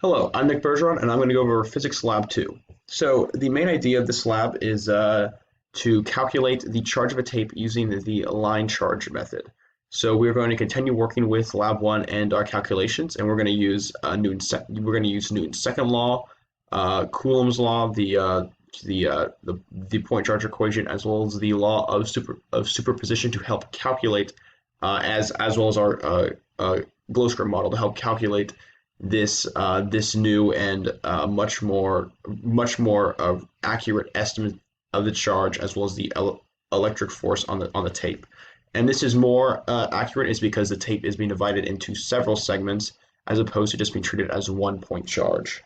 Hello, I'm Nick Bergeron, and I'm going to go over Physics Lab 2. So the main idea of this lab is to calculate the charge of a tape using the line charge method. So we're going to continue working with Lab 1 and our calculations, and we're going to use Newton's second law, Coulomb's law, the point charge equation, as well as the law of superposition to help calculate, as well as our Glowscript model to help calculate this new and much more accurate estimate of the charge as well as the electric force on the tape. And this is more accurate is because the tape is being divided into several segments as opposed to just being treated as one point charge.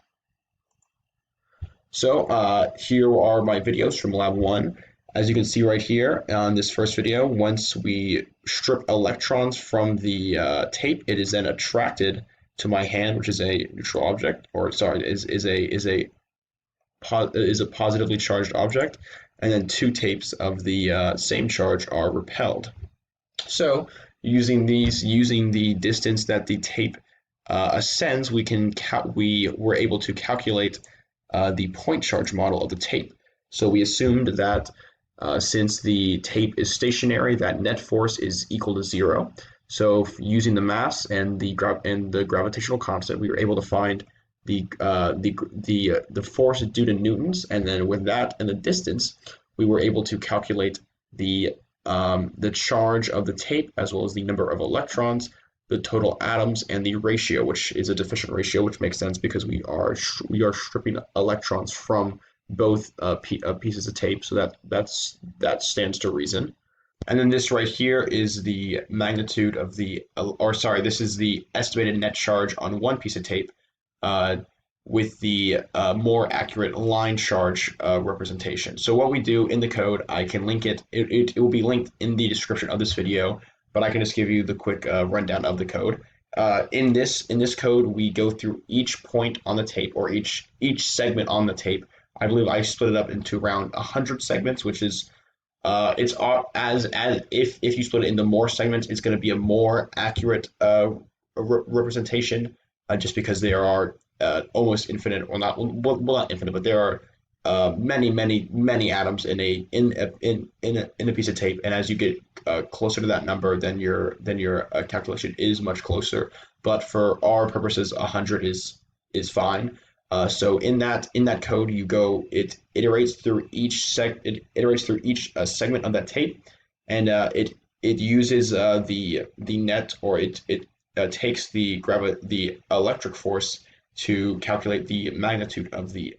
So here are my videos from Lab 1. As you can see right here on this first video, once we strip electrons from the tape, it is then attracted to my hand, which is a neutral object, or sorry, is a positively charged object, and then two tapes of the same charge are repelled. So using the distance that the tape ascends, we were able to calculate the point charge model of the tape. So we assumed that since the tape is stationary, that net force is equal to 0. So using the mass and the gravitational constant, we were able to find the force due to newtons, and then with that and the distance, we were able to calculate the charge of the tape as well as the number of electrons, the total atoms, and the ratio, which is a deficient ratio, which makes sense because we are stripping electrons from both pieces of tape, so that stands to reason. And then this right here is the magnitude of this is the estimated net charge on one piece of tape with the more accurate line charge representation. So what we do in the code, I can link it. It will be linked in the description of this video, but I can just give you the quick rundown of the code. In this code, we go through each point on the tape or each segment on the tape. I believe I split it up into around 100 segments, which is it's as if you split it into more segments, it's going to be a more accurate representation, just because there are almost infinite, or not infinite, but there are many atoms in a piece of tape, and as you get closer to that number, then your calculation is much closer. But for our purposes, 100 is fine. So in that code, it iterates through each segment of that tape, and it uses the net, or it takes the electric force to calculate the magnitude of the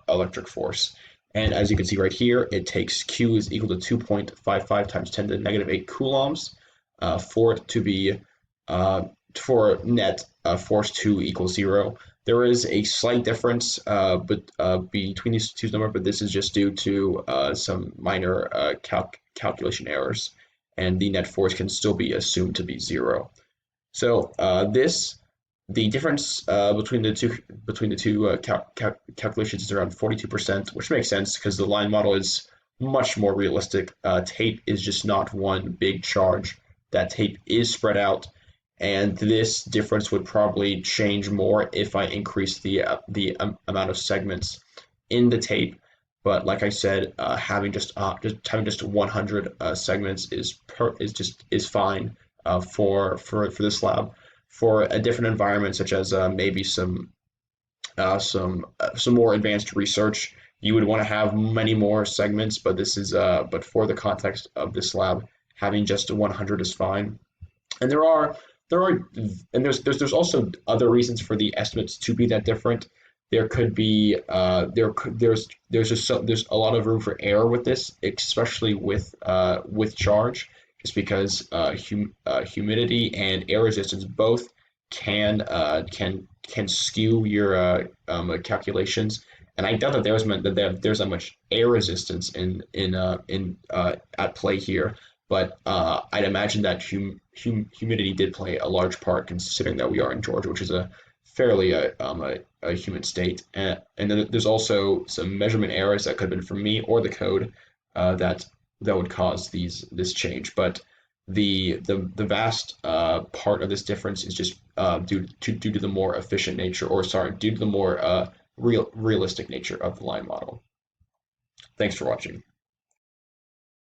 electric force. And as you can see right here, it takes Q is equal to 2.55 times 10 to the negative 8 coulombs for it to be for net force to equal 0. There is a slight difference between these two numbers, but this is just due to some minor calculation errors, and the net force can still be assumed to be 0. So the difference between the two calculations is around 42%, which makes sense because the line model is much more realistic. Tape is just not one big charge. That tape is spread out. And this difference would probably change more if I increase the amount of segments in the tape. But like I said, having just 100 segments is fine for this lab. For a different environment, such as maybe some more advanced research, you would want to have many more segments. But but for the context of this lab, having just 100 is fine. And there's also other reasons for the estimates to be that different. There could be there's a lot of room for error with this, especially with charge, just because humidity and air resistance both can skew your calculations. And I doubt that there's that much air resistance at play here. But I'd imagine that humidity did play a large part, considering that we are in Georgia, which is a fairly a humid state. And then there's also some measurement errors that could have been from me or the code that would cause this change. But the vast part of this difference is just due to the more efficient nature, or sorry, due to the more realistic nature of the line model. Thanks for watching.